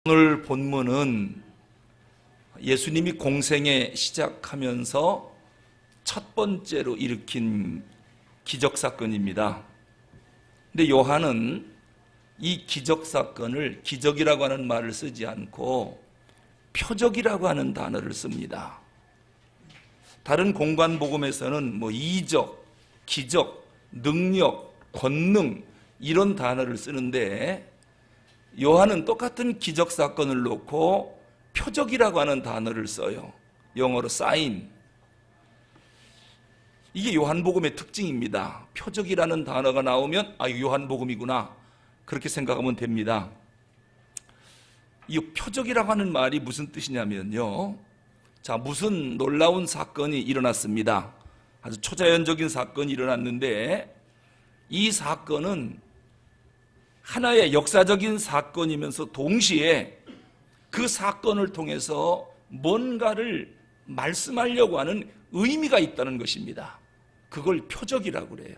오늘 본문은 예수님이 공생애 시작하면서 첫 번째로 일으킨 기적사건입니다. 근데 요한은 이 기적사건을 기적이라고 하는 말을 쓰지 않고 표적이라고 하는 단어를 씁니다. 다른 공관복음에서는 이적, 기적, 능력, 권능 이런 단어를 쓰는데 요한은 똑같은 기적사건을 놓고 표적이라고 하는 단어를 써요. 영어로 사인. 이게 요한복음의 특징입니다. 표적이라는 단어가 나오면 이거 요한복음이구나 그렇게 생각하면 됩니다. 이 표적이라고 하는 말이 무슨 뜻이냐면요, 무슨 놀라운 사건이 일어났습니다. 아주 초자연적인 사건이 일어났는데 이 사건은 하나의 역사적인 사건이면서 동시에 그 사건을 통해서 뭔가를 말씀하려고 하는 의미가 있다는 것입니다. 그걸 표적이라고 그래요.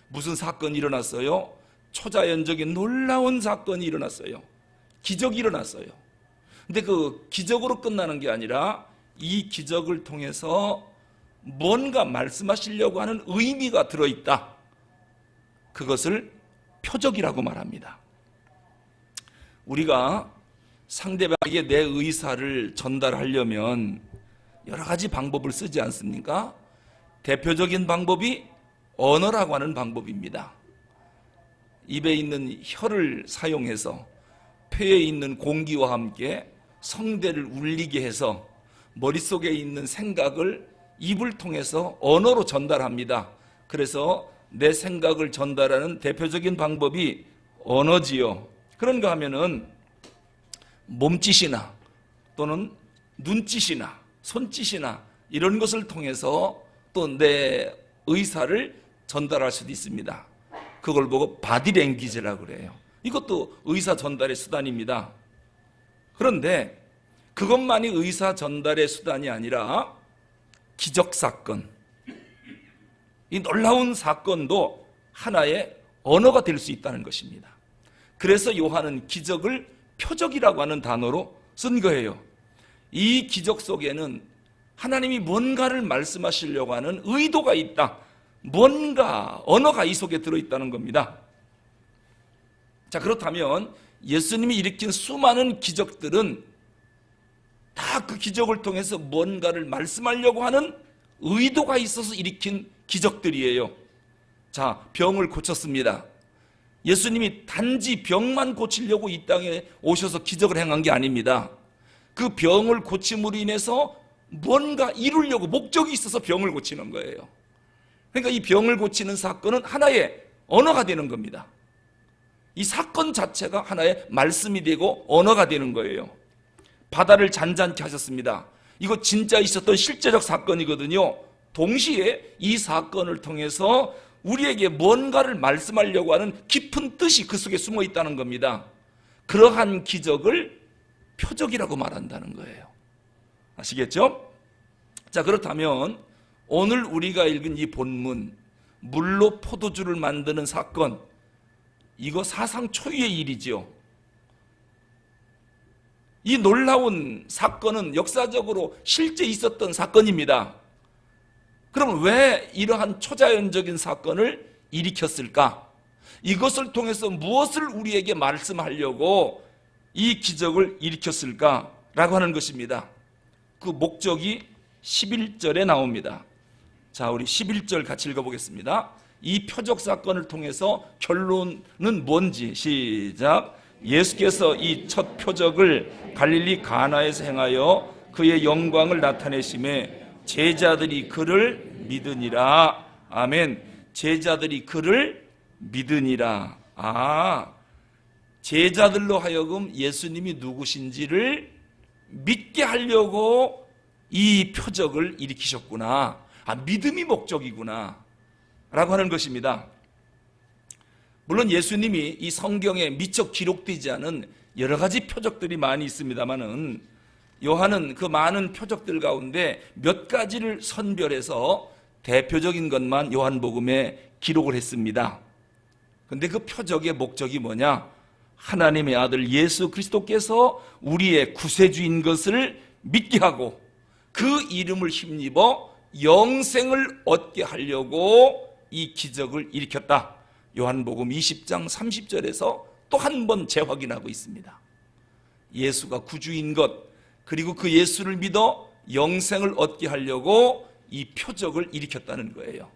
무슨 사건이 일어났어요? 초자연적인 놀라운 사건이 일어났어요. 기적이 일어났어요. 근데 그 기적으로 끝나는 게 아니라 이 기적을 통해서 뭔가 말씀하시려고 하는 의미가 들어있다. 그것을 표적이라고 말합니다. 우리가 상대방에게 내 의사를 전달하려면 여러 가지 방법을 쓰지 않습니까? 대표적인 방법이 언어라고 하는 방법입니다. 입에 있는 혀를 사용해서 폐에 있는 공기와 함께 성대를 울리게 해서 머릿속에 있는 생각을 입을 통해서 언어로 전달합니다. 그래서 내 생각을 전달하는 대표적인 방법이 언어지요. 그런가 하면은 몸짓이나 또는 눈짓이나 손짓이나 이런 것을 통해서 또 내 의사를 전달할 수도 있습니다. 그걸 보고 바디랭귀지라고 그래요. 이것도 의사 전달의 수단입니다. 그런데 그것만이 의사 전달의 수단이 아니라 기적사건, 이 놀라운 사건도 하나의 언어가 될 수 있다는 것입니다. 그래서 요한은 기적을 표적이라고 하는 단어로 쓴 거예요. 이 기적 속에는 하나님이 뭔가를 말씀하시려고 하는 의도가 있다. 뭔가 언어가 이 속에 들어있다는 겁니다. 그렇다면 예수님이 일으킨 수많은 기적들은 다 그 기적을 통해서 뭔가를 말씀하려고 하는 의도가 있어서 일으킨 기적들이에요. 병을 고쳤습니다. 예수님이 단지 병만 고치려고 이 땅에 오셔서 기적을 행한 게 아닙니다. 그 병을 고침으로 인해서 뭔가 이루려고 목적이 있어서 병을 고치는 거예요. 그러니까 이 병을 고치는 사건은 하나의 언어가 되는 겁니다. 이 사건 자체가 하나의 말씀이 되고 언어가 되는 거예요. 바다를 잔잔케 하셨습니다. 이거 진짜 있었던 실제적 사건이거든요. 동시에 이 사건을 통해서 우리에게 뭔가를 말씀하려고 하는 깊은 뜻이 그 속에 숨어 있다는 겁니다. 그러한 기적을 표적이라고 말한다는 거예요. 아시겠죠? 그렇다면 오늘 우리가 읽은 이 본문, 물로 포도주를 만드는 사건, 이거 사상 초유의 일이죠. 이 놀라운 사건은 역사적으로 실제 있었던 사건입니다. 그럼 왜 이러한 초자연적인 사건을 일으켰을까? 이것을 통해서 무엇을 우리에게 말씀하려고 이 기적을 일으켰을까라고 하는 것입니다. 그 목적이 11절에 나옵니다. 우리 11절 같이 읽어보겠습니다. 이 표적 사건을 통해서 결론은 뭔지 시작. 예수께서 이 첫 표적을 갈릴리 가나에서 행하여 그의 영광을 나타내심에 제자들이 그를 믿으니라. 아멘. 제자들이 그를 믿으니라. 제자들로 하여금 예수님이 누구신지를 믿게 하려고 이 표적을 일으키셨구나. 믿음이 목적이구나 라고 하는 것입니다. 물론 예수님이 이 성경에 미처 기록되지 않은 여러 가지 표적들이 많이 있습니다만은 요한은 그 많은 표적들 가운데 몇 가지를 선별해서 대표적인 것만 요한복음에 기록을 했습니다. 그런데 그 표적의 목적이 뭐냐? 하나님의 아들 예수 그리스도께서 우리의 구세주인 것을 믿게 하고 그 이름을 힘입어 영생을 얻게 하려고 이 기적을 일으켰다. 요한복음 20장 30절에서 또 한 번 재확인하고 있습니다. 예수가 구주인 것, 그리고 그 예수를 믿어 영생을 얻게 하려고 이 표적을 일으켰다는 거예요.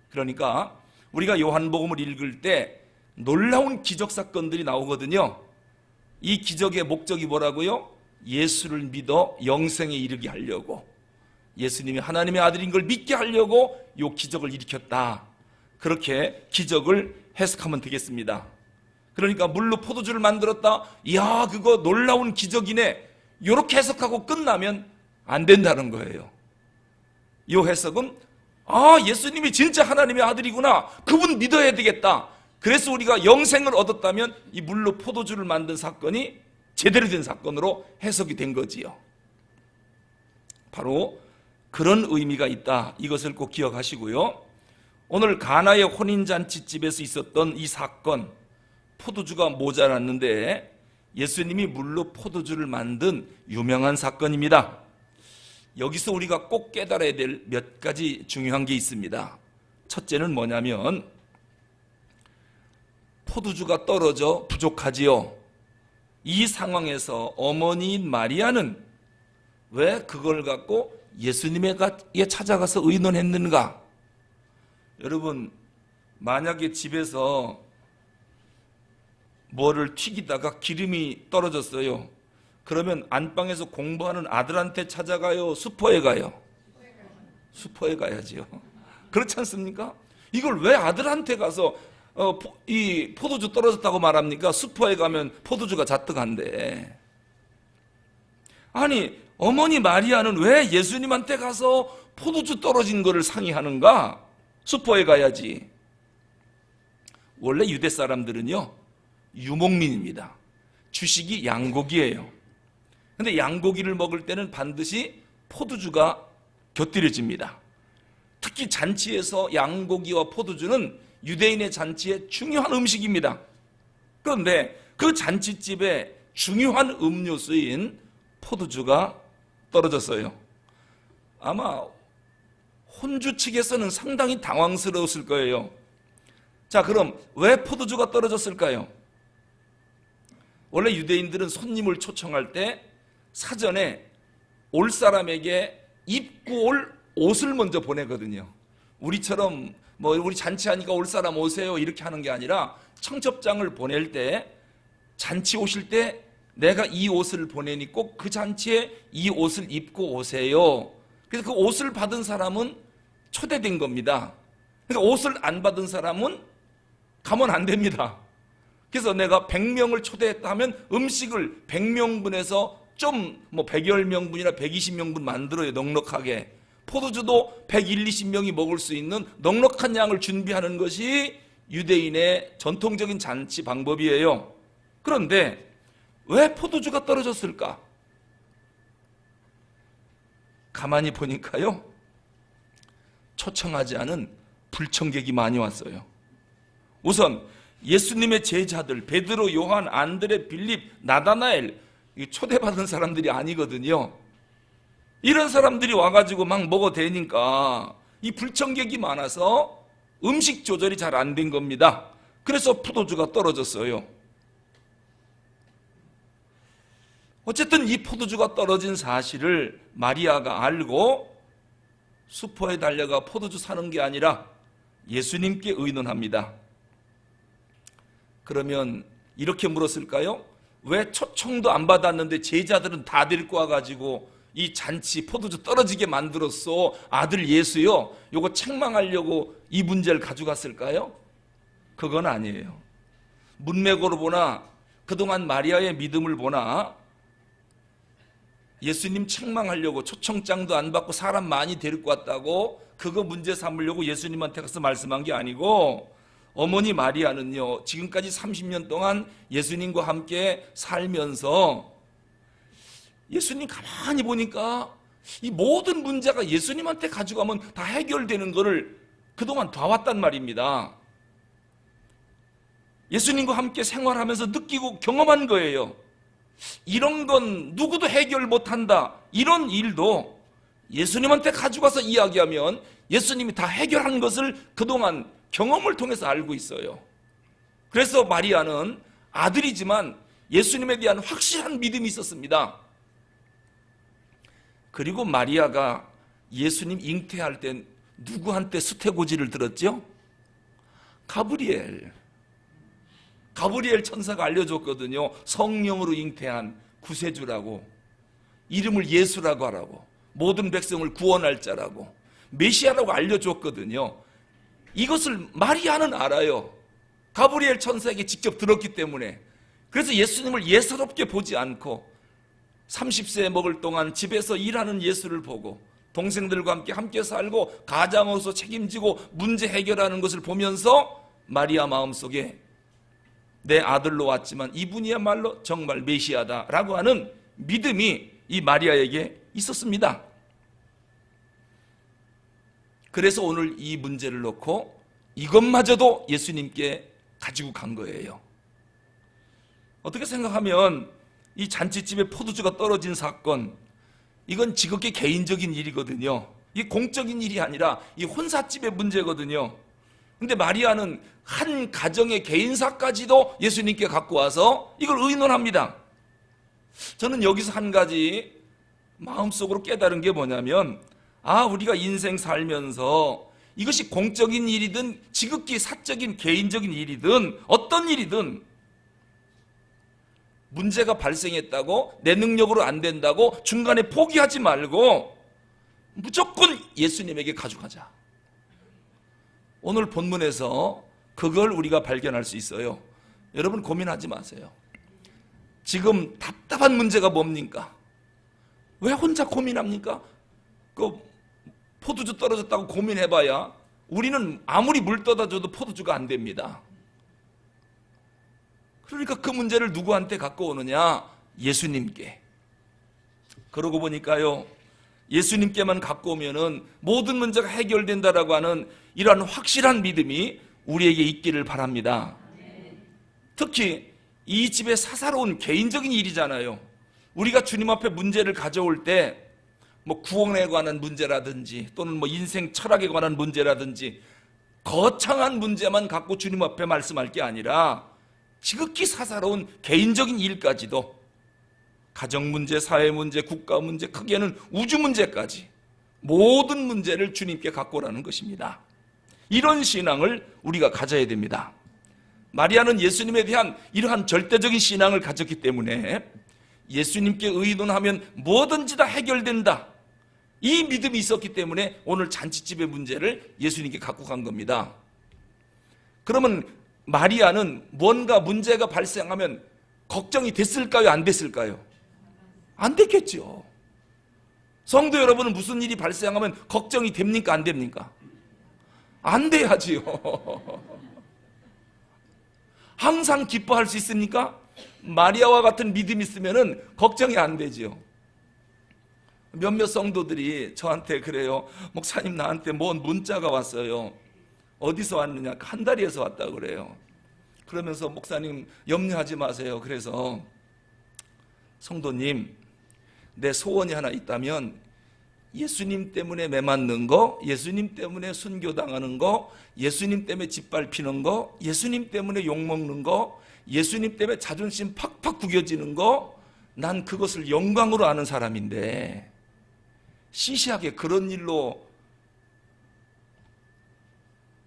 그러니까 우리가 요한복음을 읽을 때 놀라운 기적 사건들이 나오거든요. 이 기적의 목적이 뭐라고요? 예수를 믿어 영생에 이르게 하려고, 예수님이 하나님의 아들인 걸 믿게 하려고 이 기적을 일으켰다. 그렇게 기적을 해석하면 되겠습니다. 그러니까 물로 포도주를 만들었다, 이야 그거 놀라운 기적이네, 이렇게 해석하고 끝나면 안 된다는 거예요. 이 해석은 예수님이 진짜 하나님의 아들이구나, 그분 믿어야 되겠다, 그래서 우리가 영생을 얻었다면 이 물로 포도주를 만든 사건이 제대로 된 사건으로 해석이 된 거지요. 바로 그런 의미가 있다. 이것을 꼭 기억하시고요. 오늘 가나의 혼인잔치집에서 있었던 이 사건, 포도주가 모자랐는데 예수님이 물로 포도주를 만든 유명한 사건입니다. 여기서 우리가 꼭 깨달아야 될 몇 가지 중요한 게 있습니다. 첫째는 뭐냐면 포도주가 떨어져 부족하지요. 이 상황에서 어머니인 마리아는 왜 그걸 갖고 예수님에게 찾아가서 의논했는가? 여러분, 만약에 집에서 뭐를 튀기다가 기름이 떨어졌어요. 그러면 안방에서 공부하는 아들한테 찾아가요? 슈퍼에 가요? 슈퍼에 가야지요. 그렇지 않습니까? 이걸 왜 아들한테 가서 이 포도주 떨어졌다고 말합니까? 슈퍼에 가면 포도주가 잔뜩한데. 아니, 어머니 마리아는 왜 예수님한테 가서 포도주 떨어진 거를 상의하는가? 슈퍼에 가야지. 원래 유대 사람들은요, 유목민입니다. 주식이 양고기예요. 근데 양고기를 먹을 때는 반드시 포도주가 곁들여집니다. 특히 잔치에서 양고기와 포도주는 유대인의 잔치에 중요한 음식입니다. 그런데 그 잔치집에 중요한 음료수인 포도주가 떨어졌어요. 아마 혼주 측에서는 상당히 당황스러웠을 거예요. 자, 그럼 왜 포도주가 떨어졌을까요? 원래 유대인들은 손님을 초청할 때 사전에 올 사람에게 입고 올 옷을 먼저 보내거든요. 우리처럼 우리 잔치하니까 올 사람 오세요 이렇게 하는 게 아니라 청첩장을 보낼 때 잔치 오실 때 내가 이 옷을 보내니 꼭 그 잔치에 이 옷을 입고 오세요. 그래서 그 옷을 받은 사람은 초대된 겁니다. 그러니까 옷을 안 받은 사람은 가면 안 됩니다. 그래서 내가 100명을 초대했다 하면 음식을 100명분에서 좀 100여 명분이나 120명분 만들어요. 넉넉하게. 포도주도 120명이 먹을 수 있는 넉넉한 양을 준비하는 것이 유대인의 전통적인 잔치 방법이에요. 그런데 왜 포도주가 떨어졌을까? 가만히 보니까요, 초청하지 않은 불청객이 많이 왔어요. 우선 예수님의 제자들 베드로, 요한, 안드레, 빌립, 나다나엘, 초대받은 사람들이 아니거든요. 이런 사람들이 와가지고 막 먹어대니까 이 불청객이 많아서 음식 조절이 잘 안 된 겁니다. 그래서 포도주가 떨어졌어요. 어쨌든 이 포도주가 떨어진 사실을 마리아가 알고 슈퍼에 달려가 포도주 사는 게 아니라 예수님께 의논합니다. 그러면 이렇게 물었을까요? 왜 초청도 안 받았는데 제자들은 다 데리고 와가지고 이 잔치 포도주 떨어지게 만들었어, 아들 예수요, 요거 책망하려고 이 문제를 가져갔을까요? 그건 아니에요. 문맥으로 보나 그동안 마리아의 믿음을 보나 예수님 책망하려고 초청장도 안 받고 사람 많이 데리고 왔다고 그거 문제 삼으려고 예수님한테 가서 말씀한 게 아니고, 어머니 마리아는요, 지금까지 30년 동안 예수님과 함께 살면서 예수님 가만히 보니까 이 모든 문제가 예수님한테 가져가면 다 해결되는 거를 그동안 봐왔단 말입니다. 예수님과 함께 생활하면서 느끼고 경험한 거예요. 이런 건 누구도 해결 못한다. 이런 일도 예수님한테 가져가서 이야기하면 예수님이 다 해결한 것을 그동안 경험을 통해서 알고 있어요. 그래서 마리아는 아들이지만 예수님에 대한 확실한 믿음이 있었습니다. 그리고 마리아가 예수님 잉태할 때 누구한테 수태고지를 들었죠? 가브리엘 천사가 알려줬거든요. 성령으로 잉태한 구세주라고, 이름을 예수라고 하라고, 모든 백성을 구원할 자라고, 메시아라고 알려줬거든요. 이것을 마리아는 알아요. 가브리엘 천사에게 직접 들었기 때문에. 그래서 예수님을 예사롭게 보지 않고 30세 먹을 동안 집에서 일하는 예수를 보고 동생들과 함께 살고 가장으로서 책임지고 문제 해결하는 것을 보면서 마리아 마음속에 내 아들로 왔지만 이분이야말로 정말 메시아다라고 하는 믿음이 이 마리아에게 있었습니다. 그래서 오늘 이 문제를 놓고 이것마저도 예수님께 가지고 간 거예요. 어떻게 생각하면 이 잔치집에 포도주가 떨어진 사건, 이건 지극히 개인적인 일이거든요. 이 공적인 일이 아니라 이 혼사집의 문제거든요. 근데 마리아는 한 가정의 개인사까지도 예수님께 갖고 와서 이걸 의논합니다. 저는 여기서 한 가지 마음속으로 깨달은 게 뭐냐면, 우리가 인생 살면서 이것이 공적인 일이든 지극히 사적인 개인적인 일이든 어떤 일이든 문제가 발생했다고 내 능력으로 안 된다고 중간에 포기하지 말고 무조건 예수님에게 가져가자. 오늘 본문에서 그걸 우리가 발견할 수 있어요. 여러분 고민하지 마세요. 지금 답답한 문제가 뭡니까? 왜 혼자 고민합니까? 그 포도주 떨어졌다고 고민해봐야 우리는 아무리 물 떠다 줘도 포도주가 안 됩니다. 그러니까 그 문제를 누구한테 갖고 오느냐? 예수님께. 그러고 보니까요, 예수님께만 갖고 오면은 모든 문제가 해결된다라고 하는 이러한 확실한 믿음이 우리에게 있기를 바랍니다. 특히 이 집의 사사로운 개인적인 일이잖아요. 우리가 주님 앞에 문제를 가져올 때 구원에 관한 문제라든지 또는 인생 철학에 관한 문제라든지 거창한 문제만 갖고 주님 앞에 말씀할 게 아니라 지극히 사사로운 개인적인 일까지도, 가정 문제, 사회 문제, 국가 문제, 크게는 우주 문제까지 모든 문제를 주님께 갖고 오라는 것입니다. 이런 신앙을 우리가 가져야 됩니다. 마리아는 예수님에 대한 이러한 절대적인 신앙을 가졌기 때문에 예수님께 의논하면 뭐든지 다 해결된다, 이 믿음이 있었기 때문에 오늘 잔치집의 문제를 예수님께 갖고 간 겁니다. 그러면 마리아는 뭔가 문제가 발생하면 걱정이 됐을까요? 안 됐을까요? 안 됐겠죠. 성도 여러분은 무슨 일이 발생하면 걱정이 됩니까? 안 됩니까? 안 돼야지요. 항상 기뻐할 수 있습니까? 마리아와 같은 믿음이 있으면 걱정이 안 되지요. 몇몇 성도들이 저한테 그래요. 목사님, 나한테 뭔 문자가 왔어요. 어디서 왔느냐? 한다리에서 왔다고 그래요. 그러면서 목사님 염려하지 마세요. 그래서 성도님, 내 소원이 하나 있다면 예수님 때문에 매 맞는 거, 예수님 때문에 순교당하는 거, 예수님 때문에 짓밟히는 거, 예수님 때문에 욕먹는 거, 예수님 때문에 자존심 팍팍 구겨지는 거, 난 그것을 영광으로 아는 사람인데 시시하게 그런 일로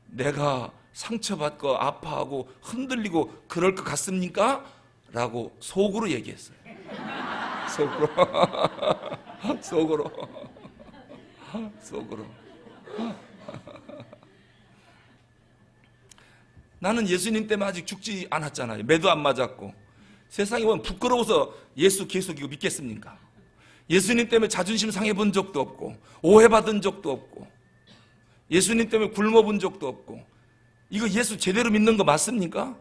내가 상처받고 아파하고 흔들리고 그럴 것 같습니까? 라고 속으로 얘기했어요. 속으로. 속으로. 나는 예수님 때문에 아직 죽지 않았잖아요. 매도 안 맞았고. 세상에 보면 부끄러워서 예수 계속 이거 믿겠습니까? 예수님 때문에 자존심 상해본 적도 없고, 오해받은 적도 없고, 예수님 때문에 굶어본 적도 없고, 이거 예수 제대로 믿는 거 맞습니까?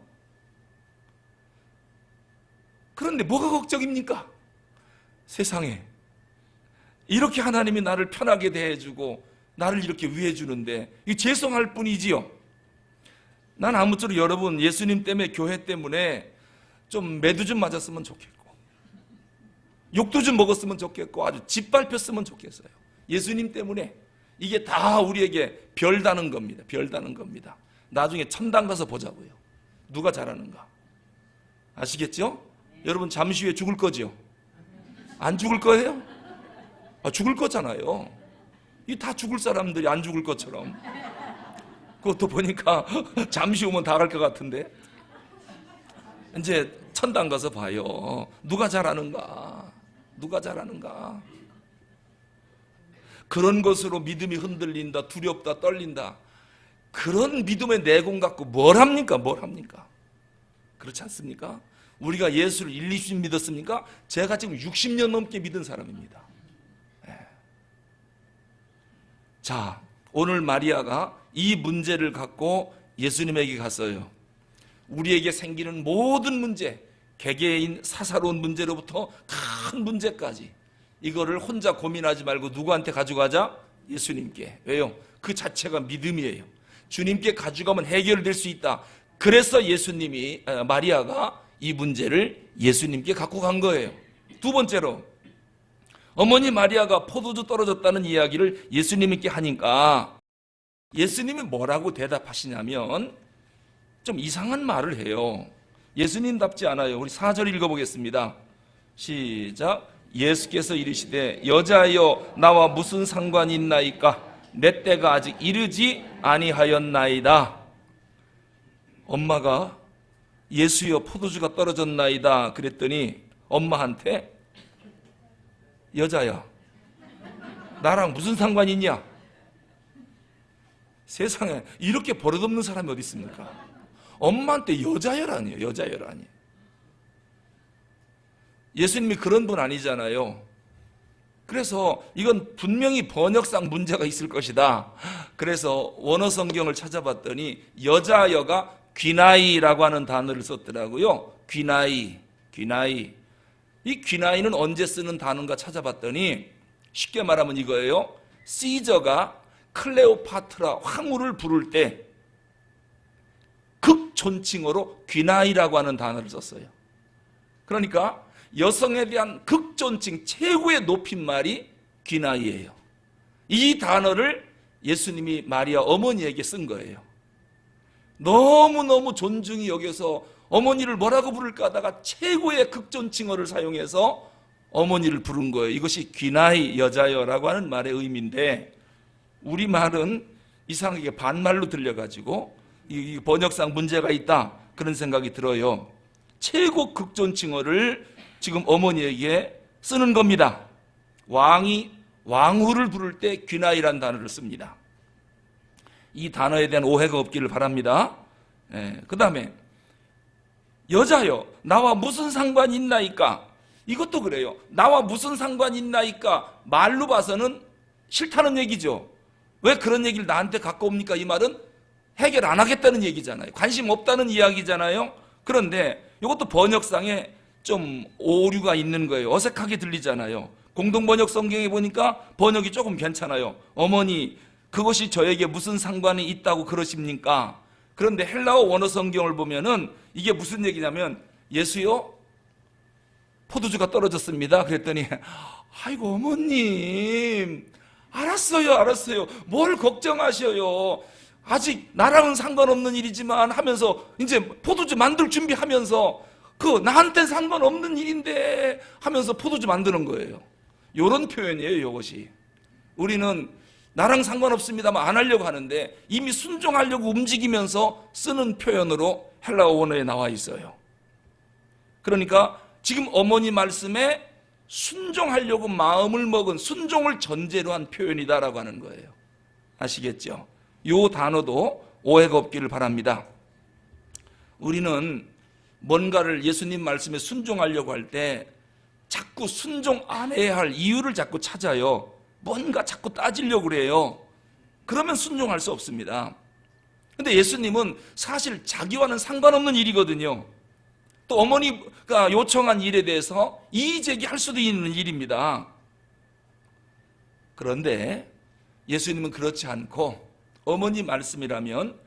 그런데 뭐가 걱정입니까? 세상에 이렇게 하나님이 나를 편하게 대해주고 나를 이렇게 위해 주는데 이 죄송할 뿐이지요. 난 아무쪼록 여러분 예수님 때문에, 교회 때문에 좀 매도 좀 맞았으면 좋겠고, 욕도 좀 먹었으면 좋겠고, 아주 짓밟혔으면 좋겠어요. 예수님 때문에. 이게 다 우리에게 별다는 겁니다. 별다는 겁니다. 나중에 천당 가서 보자고요. 누가 잘하는가. 아시겠죠? 여러분 잠시 후에 죽을 거죠? 안 죽을 거예요? 죽을 거잖아요. 이 다 죽을 사람들이 안 죽을 것처럼. 그것도 보니까 잠시 후면 다 갈 것 같은데. 이제 천당 가서 봐요. 누가 잘하는가? 누가 잘하는가? 그런 것으로 믿음이 흔들린다, 두렵다, 떨린다. 그런 믿음의 내공 갖고 뭘 합니까? 뭘 합니까? 그렇지 않습니까? 우리가 예수를 1, 20년 믿었습니까? 제가 지금 60년 넘게 믿은 사람입니다. 자, 오늘 마리아가 이 문제를 갖고 예수님에게 갔어요. 우리에게 생기는 모든 문제, 개개인 사사로운 문제로부터 큰 문제까지 이거를 혼자 고민하지 말고 누구한테 가져가자? 예수님께. 왜요? 그 자체가 믿음이에요. 주님께 가져가면 해결될 수 있다. 그래서 마리아가 이 문제를 예수님께 갖고 간 거예요. 두 번째로, 어머니 마리아가 포도주 떨어졌다는 이야기를 예수님께 하니까 예수님이 뭐라고 대답하시냐면 좀 이상한 말을 해요. 예수님답지 않아요. 우리 4절 읽어보겠습니다. 시작. 예수께서 이르시되 여자여 나와 무슨 상관이 있나이까? 내 때가 아직 이르지 아니하였나이다. 엄마가 예수여 포도주가 떨어졌나이다 그랬더니 엄마한테 여자야 나랑 무슨 상관이 있냐? 세상에 이렇게 버릇없는 사람이 어디 있습니까? 엄마한테 여자여라니요. 여자여라니. 예수님이 그런 분 아니잖아요. 그래서 이건 분명히 번역상 문제가 있을 것이다. 그래서 원어 성경을 찾아봤더니 여자여가 귀나이라고 하는 단어를 썼더라고요. 귀나이. 이 귀나이는 언제 쓰는 단어인가 찾아봤더니 쉽게 말하면 이거예요. 시저가 클레오파트라 황후를 부를 때 극존칭어로 귀나이라고 하는 단어를 썼어요. 그러니까 여성에 대한 극존칭 최고의 높임말이 귀나이예요. 이 단어를 예수님이 마리아 어머니에게 쓴 거예요. 너무너무 존중이 여겨서 어머니를 뭐라고 부를까 하다가 최고의 극존칭어를 사용해서 어머니를 부른 거예요. 이것이 귀나이, 여자여라고 하는 말의 의미인데 우리 말은 이상하게 반말로 들려가지고 이 번역상 문제가 있다 그런 생각이 들어요. 최고 극존칭어를 지금 어머니에게 쓰는 겁니다. 왕이 왕후를 부를 때 귀나이라는 단어를 씁니다. 이 단어에 대한 오해가 없기를 바랍니다. 그 다음에 여자여 나와 무슨 상관이 있나이까? 이것도 그래요. 나와 무슨 상관이 있나이까? 말로 봐서는 싫다는 얘기죠. 왜 그런 얘기를 나한테 갖고 옵니까? 이 말은 해결 안 하겠다는 얘기잖아요. 관심 없다는 이야기잖아요. 그런데 이것도 번역상에 좀 오류가 있는 거예요. 어색하게 들리잖아요. 공동번역 성경에 보니까 번역이 조금 괜찮아요. 어머니 그것이 저에게 무슨 상관이 있다고 그러십니까? 그런데 헬라어 원어 성경을 보면은 이게 무슨 얘기냐면 예수요 포도주가 떨어졌습니다. 그랬더니 아이고 어머님 알았어요. 뭘 걱정하셔요. 아직 나랑은 상관없는 일이지만 하면서 이제 포도주 만들 준비하면서 그 나한테는 상관없는 일인데 하면서 포도주 만드는 거예요. 이런 표현이에요. 이것이 우리는 나랑 상관없습니다만 안 하려고 하는데 이미 순종하려고 움직이면서 쓰는 표현으로 헬라어 원어에 나와 있어요. 그러니까 지금 어머니 말씀에 순종하려고 마음을 먹은 순종을 전제로 한 표현이다라고 하는 거예요. 아시겠죠? 이 단어도 오해가 없기를 바랍니다. 우리는 뭔가를 예수님 말씀에 순종하려고 할 때 자꾸 순종 안 해야 할 이유를 자꾸 찾아요. 뭔가 자꾸 따지려고 그래요. 그러면 순종할 수 없습니다. 근데 예수님은 사실 자기와는 상관없는 일이거든요. 또 어머니가 요청한 일에 대해서 이의제기할 수도 있는 일입니다. 그런데 예수님은 그렇지 않고 어머니 말씀이라면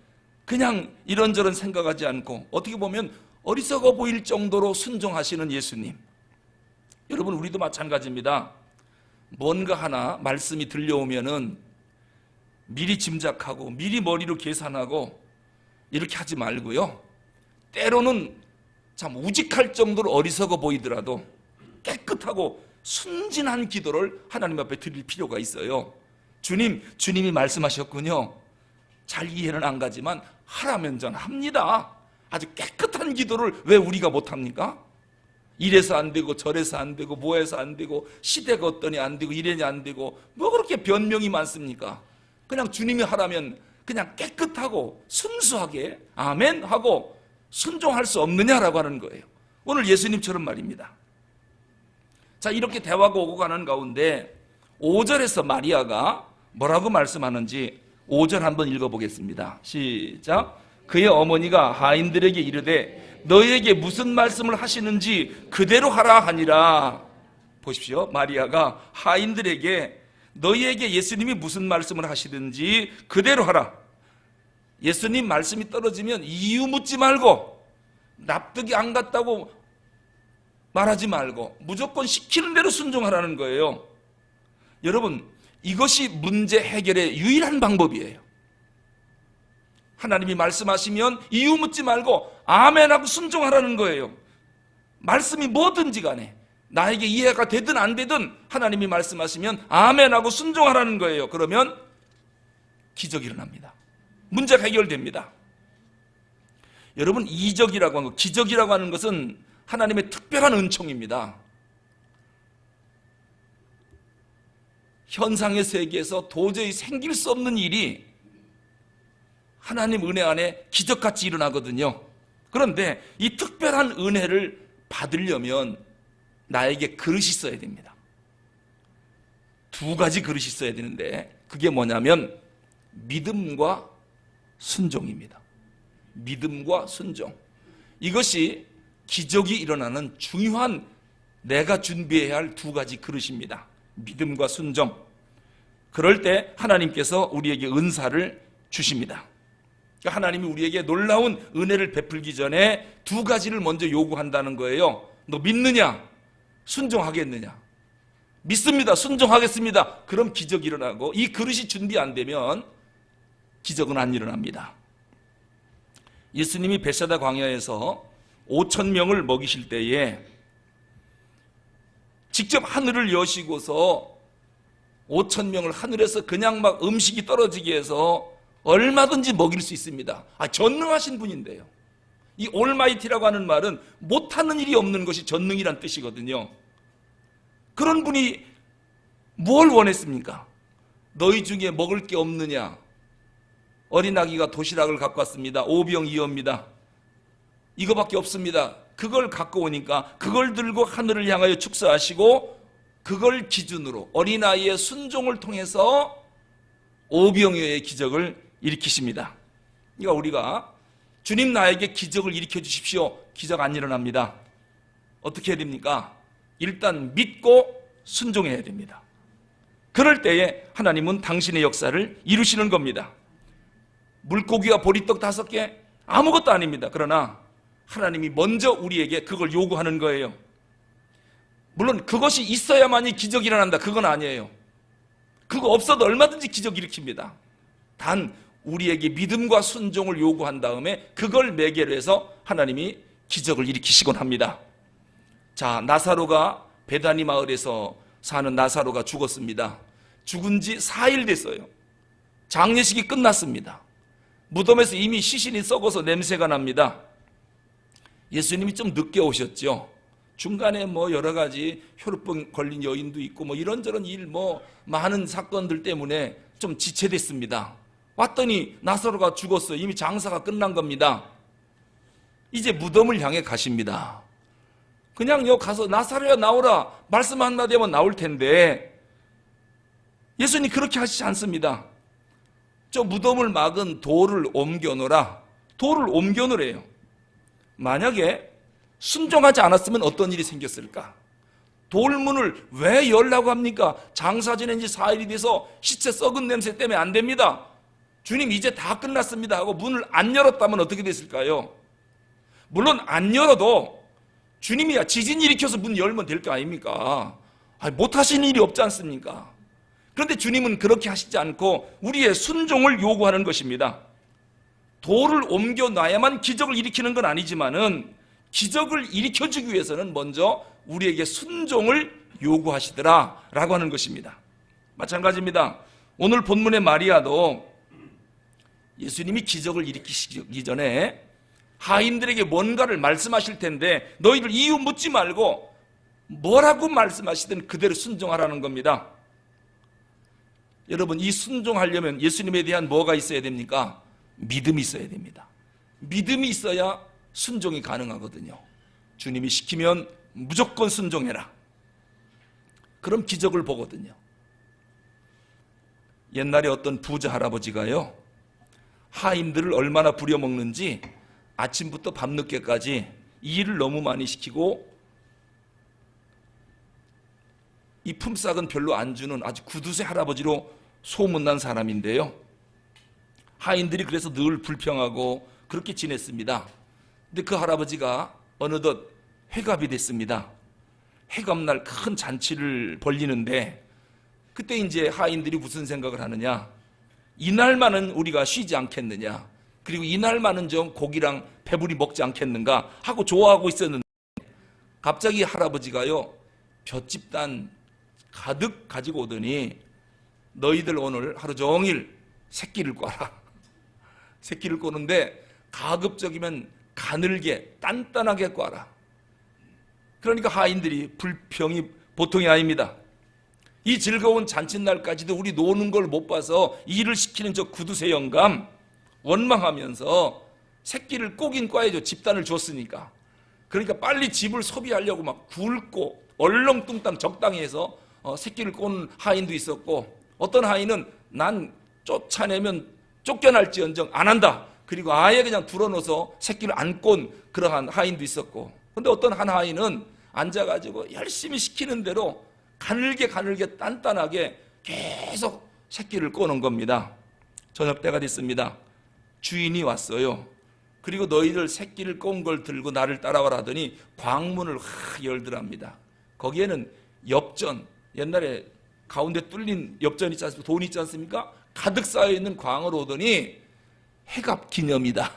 그냥 이런저런 생각하지 않고 어떻게 보면 어리석어 보일 정도로 순종하시는 예수님. 여러분, 우리도 마찬가지입니다. 뭔가 하나 말씀이 들려오면은 미리 짐작하고 미리 머리로 계산하고 이렇게 하지 말고요, 때로는 참 우직할 정도로 어리석어 보이더라도 깨끗하고 순진한 기도를 하나님 앞에 드릴 필요가 있어요. 주님이 말씀하셨군요. 잘 이해는 안 가지만 하라면 전 합니다. 아주 깨끗한 기도를 왜 우리가 못합니까? 이래서 안 되고 저래서 안 되고 뭐해서 안 되고 시대가 어떠니 안 되고 이래니 안 되고 뭐 그렇게 변명이 많습니까? 그냥 주님이 하라면 그냥 깨끗하고 순수하게 아멘 하고 순종할 수 없느냐라고 하는 거예요. 오늘 예수님처럼 말입니다. 자, 이렇게 대화가 오고 가는 가운데 5절에서 마리아가 뭐라고 말씀하는지 5절 한번 읽어보겠습니다. 시작. 그의 어머니가 하인들에게 이르되 너희에게 무슨 말씀을 하시는지 그대로 하라 하니라. 보십시오. 마리아가 하인들에게 너희에게 예수님이 무슨 말씀을 하시든지 그대로 하라. 예수님 말씀이 떨어지면 이유 묻지 말고 납득이 안 갔다고 말하지 말고 무조건 시키는 대로 순종하라는 거예요. 여러분, 이것이 문제 해결의 유일한 방법이에요. 하나님이 말씀하시면 이유 묻지 말고 아멘하고 순종하라는 거예요. 말씀이 뭐든지 간에 나에게 이해가 되든 안 되든 하나님이 말씀하시면 아멘하고 순종하라는 거예요. 그러면 기적이 일어납니다. 문제가 해결됩니다. 여러분, 이적이라고 하는 것, 기적이라고 하는 것은 하나님의 특별한 은총입니다. 현상의 세계에서 도저히 생길 수 없는 일이 하나님 은혜 안에 기적같이 일어나거든요. 그런데 이 특별한 은혜를 받으려면 나에게 그릇이 있어야 됩니다. 두 가지 그릇이 있어야 되는데 그게 뭐냐면 믿음과 순종입니다. 믿음과 순종. 이것이 기적이 일어나는 중요한 내가 준비해야 할 두 가지 그릇입니다. 믿음과 순종. 그럴 때 하나님께서 우리에게 은사를 주십니다. 하나님이 우리에게 놀라운 은혜를 베풀기 전에 두 가지를 먼저 요구한다는 거예요. 너 믿느냐? 순종하겠느냐? 믿습니다. 순종하겠습니다. 그럼 기적이 일어나고, 이 그릇이 준비 안 되면 기적은 안 일어납니다. 예수님이 벳사다 광야에서 5,000명을 먹이실 때에 직접 하늘을 여시고서 5,000명을 하늘에서 그냥 막 음식이 떨어지게 해서 얼마든지 먹일 수 있습니다. 전능하신 분인데요. 이 올마이티라고 하는 말은 못하는 일이 없는 것이 전능이란 뜻이거든요. 그런 분이 뭘 원했습니까? 너희 중에 먹을 게 없느냐? 어린아기가 도시락을 갖고 왔습니다. 오병이어입니다. 이거밖에 없습니다. 그걸 갖고 오니까 그걸 들고 하늘을 향하여 축사하시고 그걸 기준으로 어린아이의 순종을 통해서 오병이어의 기적을 일으키십니다. 그러니까 우리가 주님 나에게 기적을 일으켜 주십시오. 기적 안 일어납니다. 어떻게 해야 됩니까? 일단 믿고 순종해야 됩니다. 그럴 때에 하나님은 당신의 역사를 이루시는 겁니다. 물고기와 보리떡 5개 아무것도 아닙니다. 그러나 하나님이 먼저 우리에게 그걸 요구하는 거예요. 물론 그것이 있어야만이 기적이 일어난다, 그건 아니에요. 그거 없어도 얼마든지 기적 일으킵니다. 단 우리에게 믿음과 순종을 요구한 다음에 그걸 매개로 해서 하나님이 기적을 일으키시곤 합니다. 자, 나사로가 베다니 마을에서 사는 나사로가 죽었습니다. 죽은 지 4일 됐어요. 장례식이 끝났습니다. 무덤에서 이미 시신이 썩어서 냄새가 납니다. 예수님이 좀 늦게 오셨죠. 중간에 뭐 여러 가지 혈우병 걸린 여인도 있고 뭐 이런저런 많은 사건들 때문에 좀 지체됐습니다. 왔더니 나사로가 죽었어요. 이미 장사가 끝난 겁니다. 이제 무덤을 향해 가십니다. 그냥요 가서 나사로야 나오라 말씀 한마디 하면 나올 텐데 예수님 그렇게 하시지 않습니다. 저 무덤을 막은 돌을 옮겨놓으라. 돌을 옮겨놓으래요. 만약에 순종하지 않았으면 어떤 일이 생겼을까? 돌문을 왜 열라고 합니까? 장사 지낸 지 4일이 돼서 시체 썩은 냄새 때문에 안 됩니다. 주님 이제 다 끝났습니다 하고 문을 안 열었다면 어떻게 됐을까요? 물론 안 열어도 주님이야 지진 일으켜서 문 열면 될 거 아닙니까? 못하시는 일이 없지 않습니까? 그런데 주님은 그렇게 하시지 않고 우리의 순종을 요구하는 것입니다. 돌을 옮겨놔야만 기적을 일으키는 건 아니지만은 기적을 일으켜주기 위해서는 먼저 우리에게 순종을 요구하시더라 라고 하는 것입니다. 마찬가지입니다. 오늘 본문의 마리아도 예수님이 기적을 일으키시기 전에 하인들에게 뭔가를 말씀하실 텐데 너희들 이유 묻지 말고 뭐라고 말씀하시든 그대로 순종하라는 겁니다. 여러분, 이 순종하려면 예수님에 대한 뭐가 있어야 됩니까? 믿음이 있어야 됩니다. 믿음이 있어야 순종이 가능하거든요. 주님이 시키면 무조건 순종해라. 그럼 기적을 보거든요. 옛날에 어떤 부자 할아버지가요, 하인들을 얼마나 부려먹는지 아침부터 밤늦게까지 일을 너무 많이 시키고 이 품삯은 별로 안 주는 아주 구두쇠 할아버지로 소문난 사람인데요. 하인들이 그래서 늘 불평하고 그렇게 지냈습니다. 근데 그 할아버지가 어느덧 회갑이 됐습니다. 회갑날 큰 잔치를 벌리는데 그때 이제 하인들이 무슨 생각을 하느냐, 이날만은 우리가 쉬지 않겠느냐, 그리고 이날만은 좀 고기랑 배부리 먹지 않겠는가 하고 좋아하고 있었는데 갑자기 할아버지가요 볏짚단 가득 가지고 오더니 너희들 오늘 하루 종일 새끼를 꽈라. 새끼를 꼬는데 가급적이면 가늘게 단단하게 꽈라. 그러니까 하인들이 불평이 보통이 아닙니다. 이 즐거운 잔칫날까지도 우리 노는 걸 못 봐서 일을 시키는 저 구두쇠 영감 원망하면서 새끼를 꼬긴 꽈야죠. 집단을 줬으니까. 그러니까 빨리 집을 소비하려고 막 굵고 얼렁뚱땅 적당히 해서 새끼를 꼬는 하인도 있었고, 어떤 하인은 난 쫓아내면 쫓겨날지언정 안 한다. 그리고 아예 그냥 둘러넣어서 새끼를 안 꼰 그러한 하인도 있었고, 근데 어떤 한 하인은 앉아가지고 열심히 시키는 대로 가늘게 단단하게 계속 새끼를 꼬는 겁니다. 저녁 때가 됐습니다. 주인이 왔어요. 그리고 너희들 새끼를 꼰 걸 들고 나를 따라와라 하더니 광문을 열더랍니다. 거기에는 엽전, 옛날에 가운데 뚫린 엽전 있지 않습니까? 돈 있지 않습니까? 가득 쌓여있는 광을 오더니 회갑 기념이다.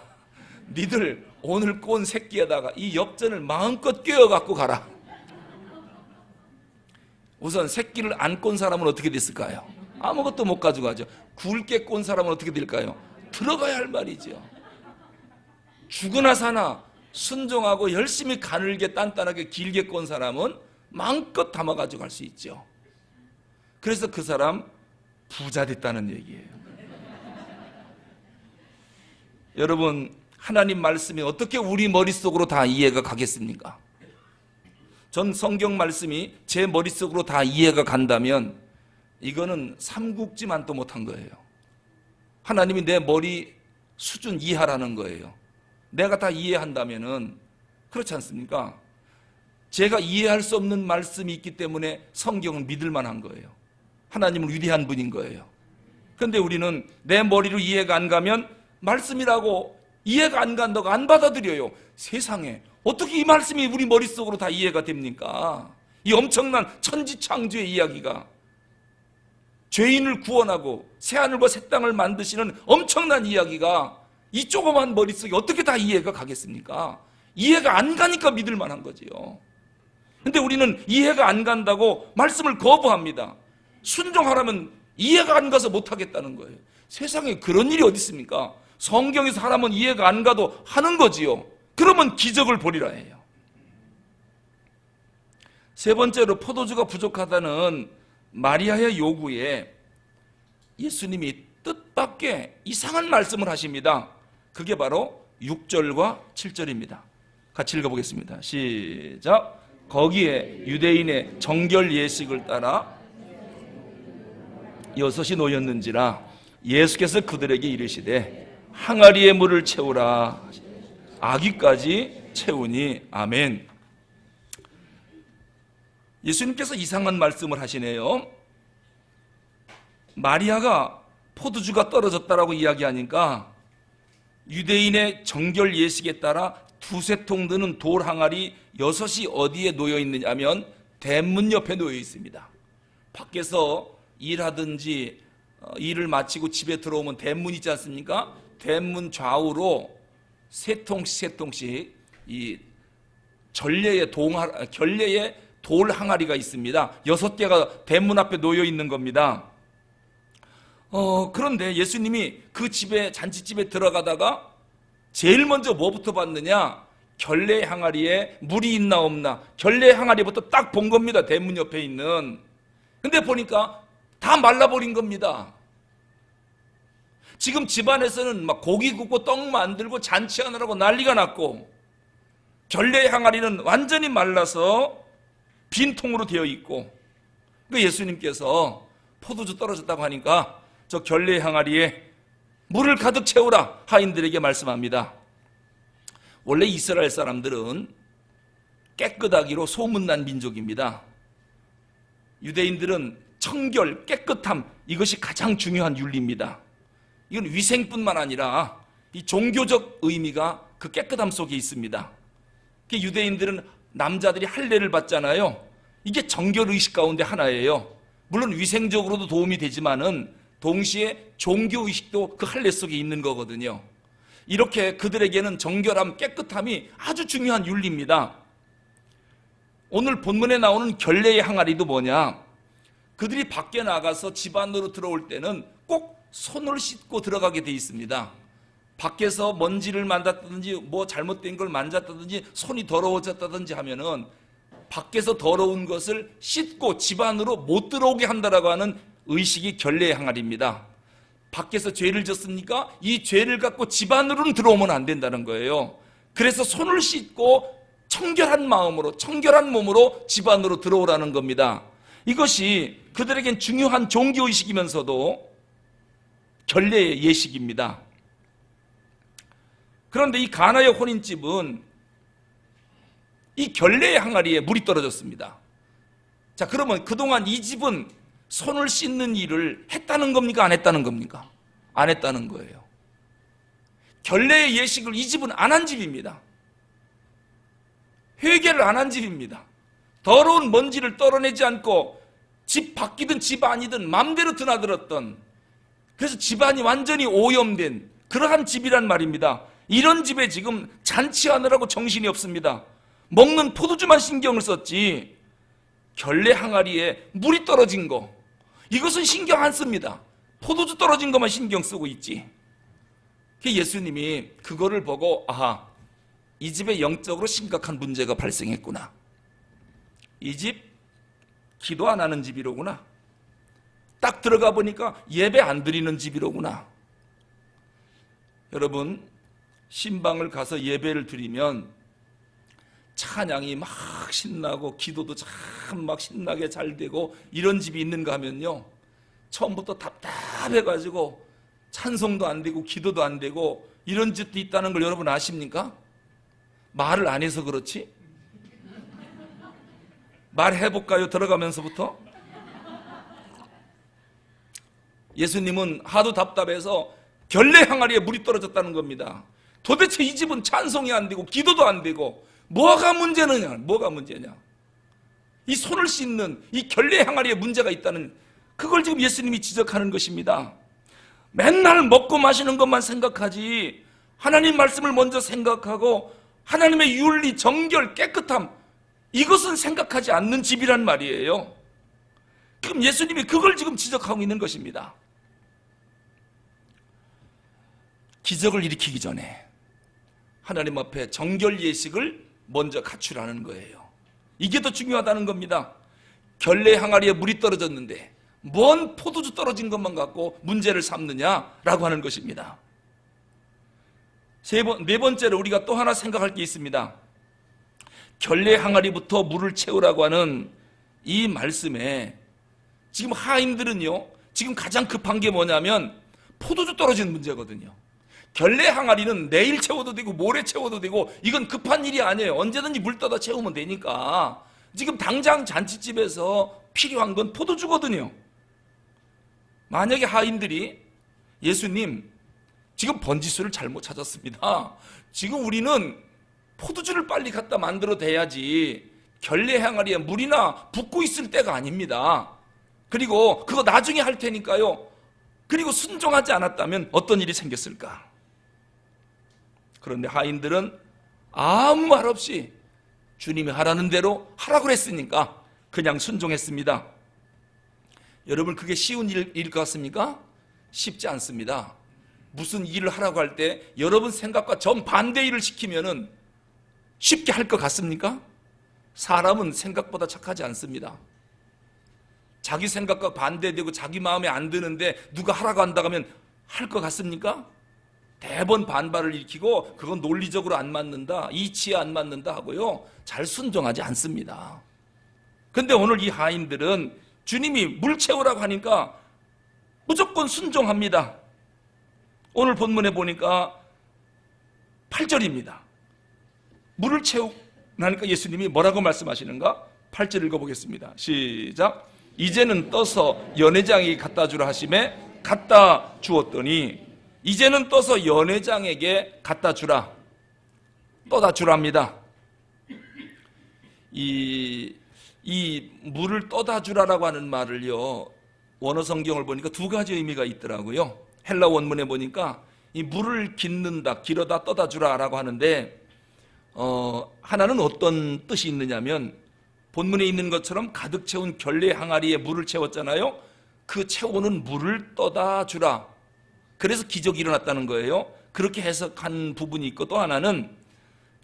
니들 오늘 꼰 새끼에다가 이 엽전을 마음껏 꿰어갖고 가라. 우선 새끼를 안 꼰 사람은 어떻게 됐을까요? 아무것도 못 가져가죠. 굵게 꼰 사람은 어떻게 될까요? 들어가야 할 말이죠. 죽으나 사나 순종하고 열심히 가늘게 단단하게 길게 꼰 사람은 마음껏 담아 가져갈 수 있죠. 그래서 그 사람 부자 됐다는 얘기예요. 여러분, 하나님 말씀이 어떻게 우리 머릿속으로 다 이해가 가겠습니까? 전 성경 말씀이 제 머릿속으로 다 이해가 간다면 이거는 삼국지만도 못한 거예요. 하나님이 내 머리 수준 이하라는 거예요. 내가 다 이해한다면은, 그렇지 않습니까? 제가 이해할 수 없는 말씀이 있기 때문에 성경은 믿을 만한 거예요. 하나님은 위대한 분인 거예요. 그런데 우리는 내 머리로 이해가 안 가면 말씀이라고 이해가 안 간다고 안 받아들여요. 세상에 어떻게 이 말씀이 우리 머릿속으로 다 이해가 됩니까? 이 엄청난 천지창조의 이야기가, 죄인을 구원하고 새하늘과 새 땅을 만드시는 엄청난 이야기가 이 조그만 머릿속에 어떻게 다 이해가 가겠습니까? 이해가 안 가니까 믿을 만한 거지요. 근데 우리는 이해가 안 간다고 말씀을 거부합니다. 순종하라면 이해가 안 가서 못하겠다는 거예요. 세상에 그런 일이 어디 있습니까? 성경에서 하라면 이해가 안 가도 하는 거지요. 그러면 기적을 보리라 해요. 세 번째로, 포도주가 부족하다는 마리아의 요구에 예수님이 뜻밖의 이상한 말씀을 하십니다. 그게 바로 6절과 7절입니다. 같이 읽어보겠습니다. 시작. 거기에 유대인의 정결 예식을 따라 6이 놓였는지라 예수께서 그들에게 이르시되 항아리에 물을 채우라. 아기까지 채우니. 아멘. 예수님께서 이상한 말씀을 하시네요. 마리아가 포도주가 떨어졌다라고 이야기하니까 유대인의 정결 예식에 따라 두세 통 드는 돌 항아리 6이 어디에 놓여 있느냐면 대문 옆에 놓여 있습니다. 밖에서 일하든지 일을 마치고 집에 들어오면 대문 있지 않습니까? 대문 좌우로 세 통씩 이 결례의 돌 항아리가 있습니다. 6개가 대문 앞에 놓여 있는 겁니다. 그런데 예수님이 그 집에, 잔치집에 들어가다가 제일 먼저 뭐부터 봤느냐? 결례 항아리에 물이 있나 없나? 결례 항아리부터 딱 본 겁니다. 대문 옆에 있는. 근데 보니까 다 말라버린 겁니다. 지금 집안에서는 막 고기 굽고 떡 만들고 잔치하느라고 난리가 났고, 결례 항아리는 완전히 말라서 빈통으로 되어 있고, 그 예수님께서 포도주 떨어졌다고 하니까 저 결례 항아리에 물을 가득 채우라 하인들에게 말씀합니다. 원래 이스라엘 사람들은 깨끗하기로 소문난 민족입니다. 유대인들은 청결, 깨끗함, 이것이 가장 중요한 윤리입니다. 이건 위생뿐만 아니라 이 종교적 의미가 그 깨끗함 속에 있습니다. 유대인들은 남자들이 할례를 받잖아요. 이게 정결의식 가운데 하나예요. 물론 위생적으로도 도움이 되지만은 동시에 종교의식도 그 할례 속에 있는 거거든요. 이렇게 그들에게는 정결함, 깨끗함이 아주 중요한 윤리입니다. 오늘 본문에 나오는 결례의 항아리도 뭐냐? 그들이 밖에 나가서 집 안으로 들어올 때는 꼭 손을 씻고 들어가게 돼 있습니다. 밖에서 먼지를 만졌다든지 뭐 잘못된 걸 만졌다든지 손이 더러워졌다든지 하면은 밖에서 더러운 것을 씻고 집 안으로 못 들어오게 한다라고 하는 의식이 결례의 항아리입니다. 밖에서 죄를 졌으니까 이 죄를 갖고 집 안으로는 들어오면 안 된다는 거예요. 그래서 손을 씻고 청결한 마음으로, 청결한 몸으로 집 안으로 들어오라는 겁니다. 이것이 그들에겐 중요한 종교의식이면서도 결례의 예식입니다. 그런데 이 가나의 혼인집은 이 결례의 항아리에 물이 떨어졌습니다. 자, 그러면 그동안 이 집은 손을 씻는 일을 했다는 겁니까? 안 했다는 겁니까? 안 했다는 거예요. 결례의 예식을 이 집은 안 한 집입니다. 회개를 안 한 집입니다. 더러운 먼지를 떨어내지 않고 집 밖이든 집 안이든 마음대로 드나들었던, 그래서 집안이 완전히 오염된 그러한 집이란 말입니다. 이런 집에 지금 잔치하느라고 정신이 없습니다. 먹는 포도주만 신경을 썼지 결례 항아리에 물이 떨어진 거, 이것은 신경 안 씁니다. 포도주 떨어진 것만 신경 쓰고 있지. 예수님이 그거를 보고 아하, 이 집에 영적으로 심각한 문제가 발생했구나. 이 집 기도 안 하는 집이로구나. 딱 들어가 보니까 예배 안 드리는 집이로구나. 여러분, 신방을 가서 예배를 드리면 찬양이 막 신나고 기도도 참 막 신나게 잘 되고 이런 집이 있는가 하면요, 처음부터 답답해가지고 찬송도 안 되고 기도도 안 되고 이런 집도 있다는 걸 여러분 아십니까? 말을 안 해서 그렇지? 말해볼까요? 들어가면서부터? 예수님은 하도 답답해서 결례 항아리에 물이 떨어졌다는 겁니다. 도대체 이 집은 찬송이 안 되고 기도도 안 되고 뭐가 문제느냐? 뭐가 문제냐? 이 손을 씻는 이 결례 항아리에 문제가 있다는, 그걸 지금 예수님이 지적하는 것입니다. 맨날 먹고 마시는 것만 생각하지 하나님 말씀을 먼저 생각하고 하나님의 윤리, 정결, 깨끗함, 이것은 생각하지 않는 집이란 말이에요. 그럼 예수님이 그걸 지금 지적하고 있는 것입니다. 기적을 일으키기 전에 하나님 앞에 정결 예식을 먼저 갖추라는 거예요. 이게 더 중요하다는 겁니다. 결례 항아리에 물이 떨어졌는데 뭔 포도주 떨어진 것만 갖고 문제를 삼느냐라고 하는 것입니다. 네 번째로 우리가 또 하나 생각할 게 있습니다. 결례 항아리부터 물을 채우라고 하는 이 말씀에 지금 하인들은요, 지금 가장 급한 게 뭐냐면 포도주 떨어진 문제거든요. 결례 항아리는 내일 채워도 되고 모레 채워도 되고 이건 급한 일이 아니에요. 언제든지 물 떠다 채우면 되니까. 지금 당장 잔치집에서 필요한 건 포도주거든요. 만약에 하인들이 예수님, 지금 번지수를 잘못 찾았습니다. 지금 우리는 포도주를 빨리 갖다 만들어 대야지 결례 항아리에 물이나 붓고 있을 때가 아닙니다. 그리고 그거 나중에 할 테니까요. 그리고 순종하지 않았다면 어떤 일이 생겼을까? 그런데 하인들은 아무 말 없이 주님이 하라는 대로 하라고 했으니까 그냥 순종했습니다. 여러분, 그게 쉬운 일일 것 같습니까? 쉽지 않습니다. 무슨 일을 하라고 할 때 여러분 생각과 정반대 일을 시키면은 쉽게 할 것 같습니까? 사람은 생각보다 착하지 않습니다. 자기 생각과 반대되고 자기 마음에 안 드는데 누가 하라고 한다고 하면 할 것 같습니까? 대번 반발을 일으키고 그건 논리적으로 안 맞는다, 이치에 안 맞는다 하고요, 잘 순종하지 않습니다. 근데 오늘 이 하인들은 주님이 물 채우라고 하니까 무조건 순종합니다. 오늘 본문에 보니까 8절입니다. 물을 채우나니까 예수님이 뭐라고 말씀하시는가? 8절 읽어보겠습니다. 시작. 이제는 떠서 연회장이 갖다 주라 하심에 갖다 주었더니, 이제는 떠서 연회장에게 갖다 주라, 떠다 주랍니다. 이 물을 떠다 주라라고 하는 말을요, 원어 성경을 보니까 두 가지 의미가 있더라고요. 헬라 원문에 보니까 이 물을 깃는다, 길어다 떠다 주라라고 하는데, 하나는 어떤 뜻이 있느냐면 본문에 있는 것처럼 가득 채운 결례 항아리에 물을 채웠잖아요. 그 채우는 물을 떠다 주라, 그래서 기적이 일어났다는 거예요. 그렇게 해석한 부분이 있고, 또 하나는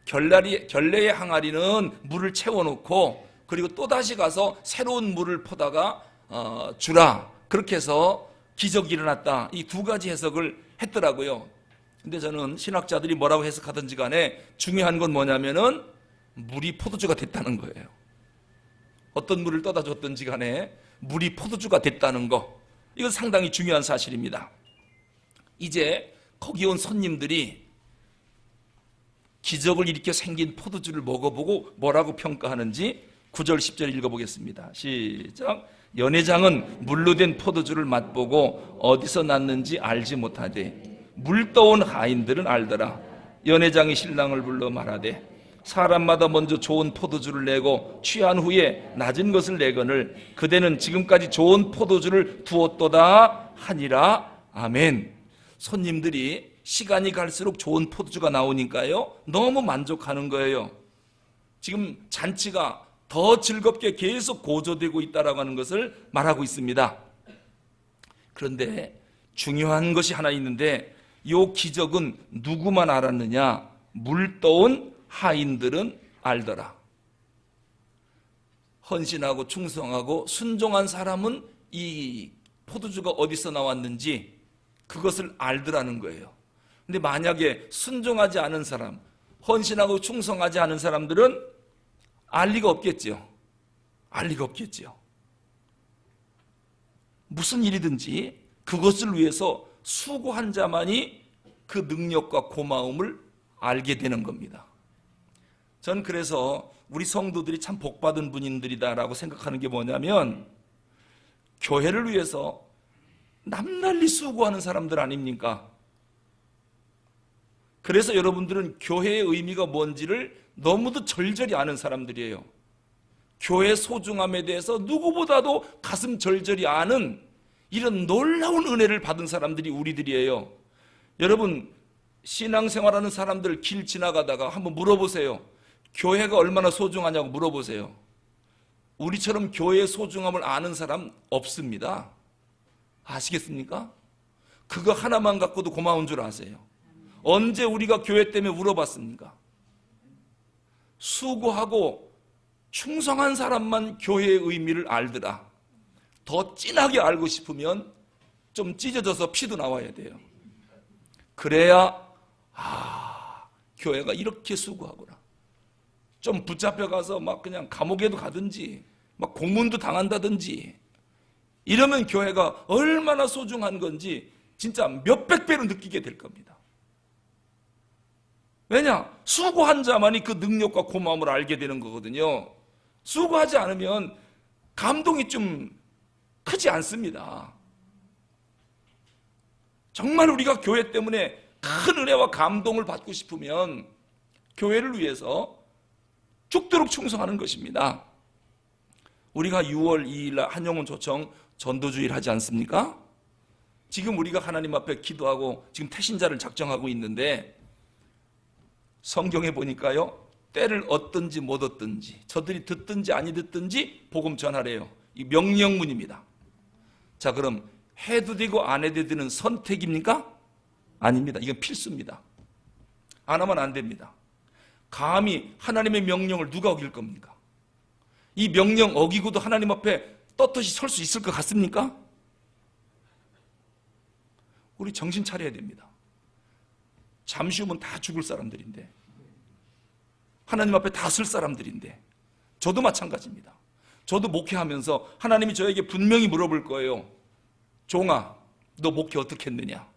결례의 항아리는 물을 채워놓고 그리고 또다시 가서 새로운 물을 퍼다가 주라, 그렇게 해서 기적이 일어났다, 이 두 가지 해석을 했더라고요. 근데 저는 신학자들이 뭐라고 해석하든지 간에 중요한 건 뭐냐면은 물이 포도주가 됐다는 거예요. 어떤 물을 떠다 줬든지 간에 물이 포도주가 됐다는 거, 이건 상당히 중요한 사실입니다. 이제 거기 온 손님들이 기적을 일으켜 생긴 포도주를 먹어보고 뭐라고 평가하는지 9절 10절 읽어보겠습니다. 시작. 연회장은 물로 된 포도주를 맛보고 어디서 났는지 알지 못하되 물 떠온 하인들은 알더라. 연회장이 신랑을 불러 말하되 사람마다 먼저 좋은 포도주를 내고 취한 후에 낮은 것을 내거늘 그대는 지금까지 좋은 포도주를 두었도다 하니라. 아멘. 손님들이 시간이 갈수록 좋은 포도주가 나오니까요, 너무 만족하는 거예요. 지금 잔치가 더 즐겁게 계속 고조되고 있다라고 하는 것을 말하고 있습니다. 그런데 중요한 것이 하나 있는데, 이 기적은 누구만 알았느냐? 물 떠온 하인들은 알더라. 헌신하고 충성하고 순종한 사람은 이 포도주가 어디서 나왔는지 그것을 알더라는 거예요. 근데 만약에 순종하지 않은 사람, 헌신하고 충성하지 않은 사람들은 알 리가 없겠죠. 알 리가 없겠죠. 무슨 일이든지 그것을 위해서 수고한 자만이 그 능력과 고마움을 알게 되는 겁니다. 전 그래서 우리 성도들이 참 복받은 분인들이다라고 생각하는 게 뭐냐면, 교회를 위해서 남날리 수고하는 사람들 아닙니까? 그래서 여러분들은 교회의 의미가 뭔지를 너무도 절절히 아는 사람들이에요. 교회의 소중함에 대해서 누구보다도 가슴 절절히 아는 이런 놀라운 은혜를 받은 사람들이 우리들이에요. 여러분, 신앙생활하는 사람들 길 지나가다가 한번 물어보세요. 교회가 얼마나 소중하냐고 물어보세요. 우리처럼 교회의 소중함을 아는 사람 없습니다. 아시겠습니까? 그거 하나만 갖고도 고마운 줄 아세요. 언제 우리가 교회 때문에 울어봤습니까? 수고하고 충성한 사람만 교회의 의미를 알더라. 더 진하게 알고 싶으면 좀 찢어져서 피도 나와야 돼요. 그래야 교회가 이렇게 수고하구나. 좀 붙잡혀가서 막 그냥 감옥에도 가든지 막 고문도 당한다든지 이러면 교회가 얼마나 소중한 건지 진짜 몇백 배로 느끼게 될 겁니다. 왜냐? 수고한 자만이 그 능력과 고마움을 알게 되는 거거든요. 수고하지 않으면 감동이 좀 크지 않습니다. 정말 우리가 교회 때문에 큰 은혜와 감동을 받고 싶으면 교회를 위해서 죽도록 충성하는 것입니다. 우리가 6월 2일 날 한영훈 조청 전도주일 하지 않습니까? 지금 우리가 하나님 앞에 기도하고 지금 태신자를 작정하고 있는데 성경에 보니까요, 때를 얻든지 못 얻든지, 저들이 듣든지 아니 듣든지 복음 전하래요. 이 명령문입니다. 자, 그럼 해도 되고 안 해도 되는 선택입니까? 아닙니다. 이건 필수입니다. 안 하면 안 됩니다. 감히 하나님의 명령을 누가 어길 겁니까? 이 명령 어기고도 하나님 앞에 떳떳이 설 수 있을 것 같습니까? 우리 정신 차려야 됩니다. 잠시 후면 다 죽을 사람들인데, 하나님 앞에 다 설 사람들인데, 저도 마찬가지입니다. 저도 목회하면서 하나님이 저에게 분명히 물어볼 거예요. 종아, 너 목회 어떻게 했느냐?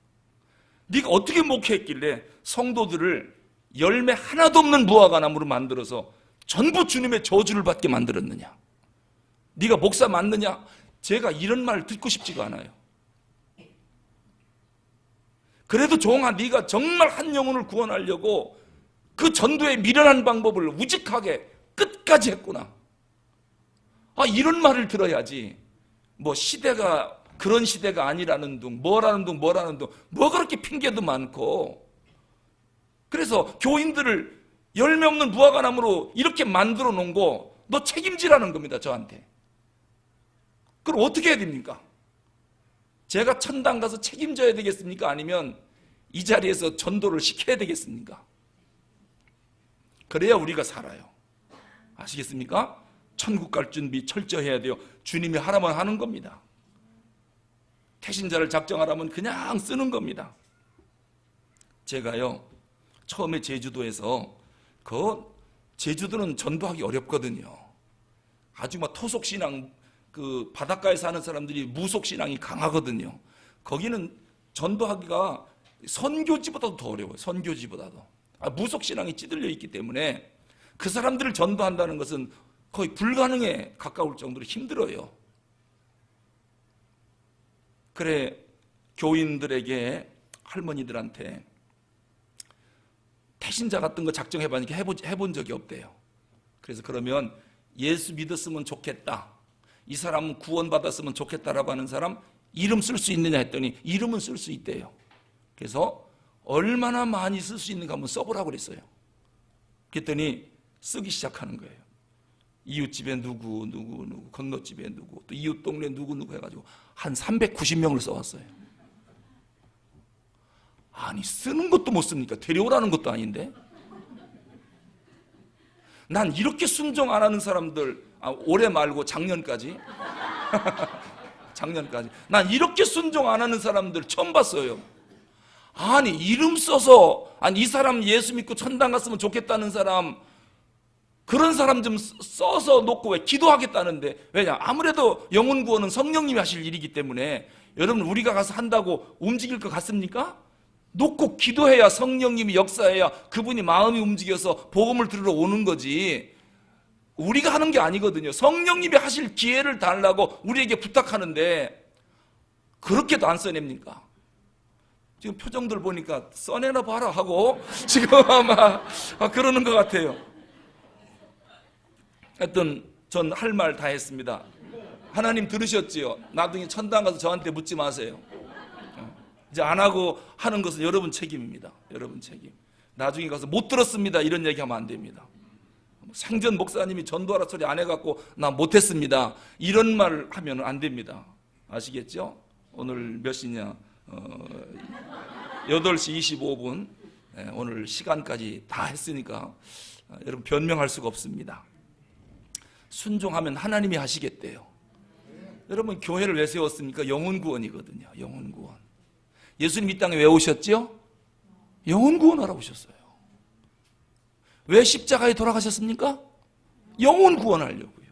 네가 어떻게 목회했길래 성도들을 열매 하나도 없는 무화과나무로 만들어서 전부 주님의 저주를 받게 만들었느냐? 네가 목사 맞느냐? 제가 이런 말 듣고 싶지가 않아요. 그래도 종아, 네가 정말 한 영혼을 구원하려고 그 전도의 미련한 방법을 우직하게 끝까지 했구나. 이런 말을 들어야지. 뭐 시대가 그런 시대가 아니라는 둥, 뭐라는 둥, 뭐 그렇게 핑계도 많고. 그래서 교인들을 열매 없는 무화과나무로 이렇게 만들어 놓은 거 너 책임지라는 겁니다, 저한테. 그럼 어떻게 해야 됩니까? 제가 천당 가서 책임져야 되겠습니까? 아니면 이 자리에서 전도를 시켜야 되겠습니까? 그래야 우리가 살아요. 아시겠습니까? 천국 갈 준비 철저해야 돼요. 주님이 하라면 하는 겁니다. 태신자를 작정하라면 그냥 쓰는 겁니다. 제가요, 처음에 제주도에서, 제주도는 전도하기 어렵거든요. 아주 막 토속신앙, 그 바닷가에 사는 사람들이 무속신앙이 강하거든요. 거기는 전도하기가 선교지보다도 더 어려워요. 선교지보다도. 무속신앙이 찌들려 있기 때문에 그 사람들을 전도한다는 것은 거의 불가능에 가까울 정도로 힘들어요. 그래, 교인들에게, 할머니들한테 태신자 같은 거 작정해봤는데 해본 적이 없대요. 그래서 그러면 예수 믿었으면 좋겠다, 이 사람은 구원받았으면 좋겠다라고 하는 사람 이름 쓸 수 있느냐 했더니 이름은 쓸 수 있대요. 그래서 얼마나 많이 쓸 수 있는가 한번 써보라고 그랬어요. 그랬더니 쓰기 시작하는 거예요. 이웃집에 누구, 건너집에 누구, 또 이웃 동네 누구 해가지고 한 390명을 써왔어요. 아니, 쓰는 것도 못 씁니까? 데려오라는 것도 아닌데. 난 이렇게 순종 안 하는 사람들, 올해 말고 작년까지 작년까지 난 이렇게 순종 안 하는 사람들 처음 봤어요. 아니, 이름 써서, 이 사람 예수 믿고 천당 갔으면 좋겠다는 사람, 그런 사람 좀 써서 놓고 왜 기도하겠다는데, 왜냐? 아무래도 영혼 구원은 성령님이 하실 일이기 때문에 여러분, 우리가 가서 한다고 움직일 것 같습니까? 놓고 기도해야 성령님이 역사해야 그분이 마음이 움직여서 복음을 들으러 오는 거지, 우리가 하는 게 아니거든요. 성령님이 하실 기회를 달라고 우리에게 부탁하는데 그렇게도 안 써냅니까? 지금 표정들 보니까 써내나 봐라 하고 지금 아마 그러는 것 같아요. 하여튼 전 할 말 다 했습니다. 하나님 들으셨지요? 나중에 천당 가서 저한테 묻지 마세요. 이제 안 하고 하는 것은 여러분 책임입니다. 여러분 책임. 나중에 가서 못 들었습니다 이런 얘기하면 안 됩니다. 생전 목사님이 전도하라 소리 안 해갖고 나 못했습니다 이런 말 하면 안 됩니다. 아시겠죠? 오늘 몇 시냐? 8시 25분. 오늘 시간까지 다 했으니까 여러분 변명할 수가 없습니다. 순종하면 하나님이 하시겠대요. 여러분, 교회를 왜 세웠습니까? 영혼 구원이거든요. 영혼 구원. 예수님 이 땅에 왜 오셨죠? 영혼 구원하러 오셨어요. 왜 십자가에 돌아가셨습니까? 영혼 구원하려고요.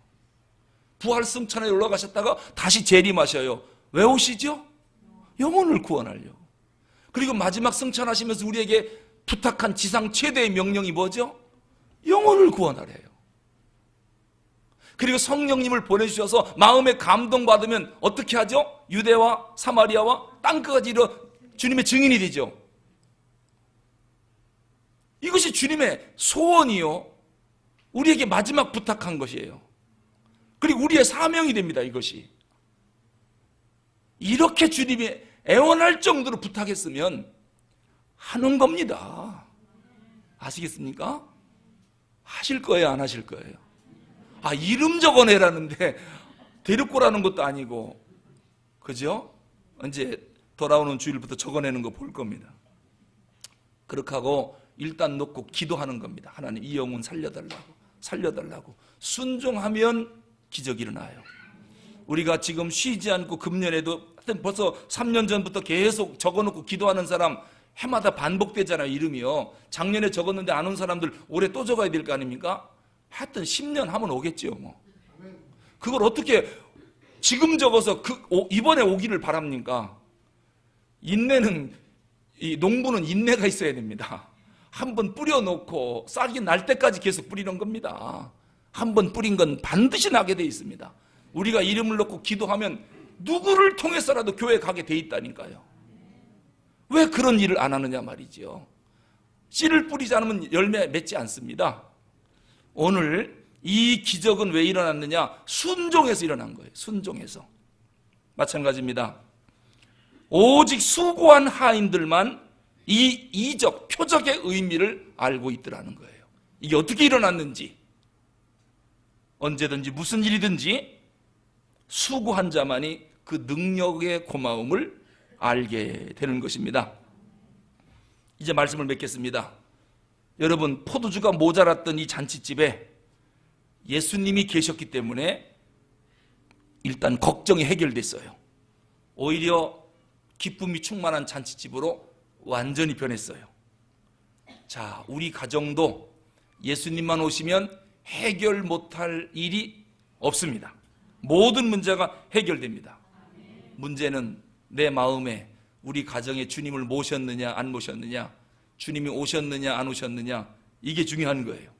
부활 승천에 올라가셨다가 다시 재림하셔요. 왜 오시죠? 영혼을 구원하려고. 그리고 마지막 승천하시면서 우리에게 부탁한 지상 최대의 명령이 뭐죠? 영혼을 구원하래요. 그리고 성령님을 보내주셔서 마음에 감동받으면 어떻게 하죠? 유대와 사마리아와 땅끝까지 주님의 증인이 되죠. 이것이 주님의 소원이요, 우리에게 마지막 부탁한 것이에요. 그리고 우리의 사명이 됩니다. 이것이 이렇게 주님이 애원할 정도로 부탁했으면 하는 겁니다. 아시겠습니까? 하실 거예요, 안 하실 거예요? 이름 적어내라는데 데리고 라는 것도 아니고, 그죠? 이제 돌아오는 주일부터 적어내는 거 볼 겁니다. 그렇게 하고 일단 놓고 기도하는 겁니다. 하나님, 이 영혼 살려달라고. 순종하면 기적이 일어나요. 우리가 지금 쉬지 않고 금년에도 하여튼 벌써 3년 전부터 계속 적어놓고 기도하는 사람 해마다 반복되잖아요. 이름이요. 작년에 적었는데 안 온 사람들 올해 또 적어야 될 거 아닙니까? 하여튼 10년 하면 오겠죠. 뭐. 그걸 어떻게 지금 적어서 이번에 오기를 바랍니까? 인내는, 이 농부는 인내가 있어야 됩니다. 한번 뿌려놓고 싹이 날 때까지 계속 뿌리는 겁니다. 한번 뿌린 건 반드시 나게 돼 있습니다. 우리가 이름을 놓고 기도하면 누구를 통해서라도 교회 가게 돼 있다니까요. 왜 그런 일을 안 하느냐 말이죠. 씨를 뿌리지 않으면 열매 맺지 않습니다. 오늘 이 기적은 왜 일어났느냐? 순종해서 일어난 거예요. 순종해서. 마찬가지입니다. 오직 수고한 하인들만 이 이적, 표적의 의미를 알고 있더라는 거예요. 이게 어떻게 일어났는지, 언제든지 무슨 일이든지 수고한 자만이 그 능력의 고마움을 알게 되는 것입니다. 이제 말씀을 맺겠습니다. 여러분, 포도주가 모자랐던 이 잔치집에 예수님이 계셨기 때문에 일단 걱정이 해결됐어요. 오히려 기쁨이 충만한 잔치집으로 완전히 변했어요. 자, 우리 가정도 예수님만 오시면 해결 못할 일이 없습니다. 모든 문제가 해결됩니다. 문제는 내 마음에 우리 가정에 주님을 모셨느냐 안 모셨느냐, 주님이 오셨느냐 안 오셨느냐, 이게 중요한 거예요.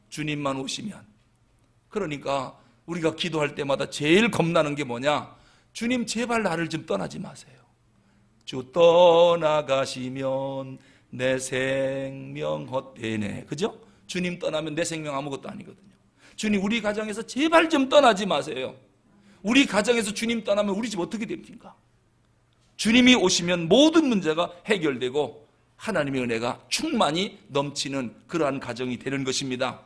주님만 오시면. 그러니까 우리가 기도할 때마다 제일 겁나는 게 뭐냐? 주님 제발 나를 좀 떠나지 마세요. 주 떠나가시면 내 생명 헛되네. 그죠? 주님 떠나면 내 생명 아무것도 아니거든요. 주님, 우리 가정에서 제발 좀 떠나지 마세요. 우리 가정에서 주님 떠나면 우리 집 어떻게 됩니까? 주님이 오시면 모든 문제가 해결되고 하나님의 은혜가 충만히 넘치는 그러한 가정이 되는 것입니다.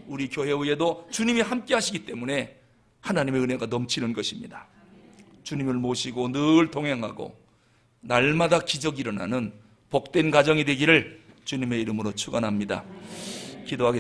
우리 교회 위에도 주님이 함께 하시기 때문에 하나님의 은혜가 넘치는 것입니다. 주님을 모시고 늘 동행하고 날마다 기적이 일어나는 복된 가정이 되기를 주님의 이름으로 축원합니다. 기도하겠습니다.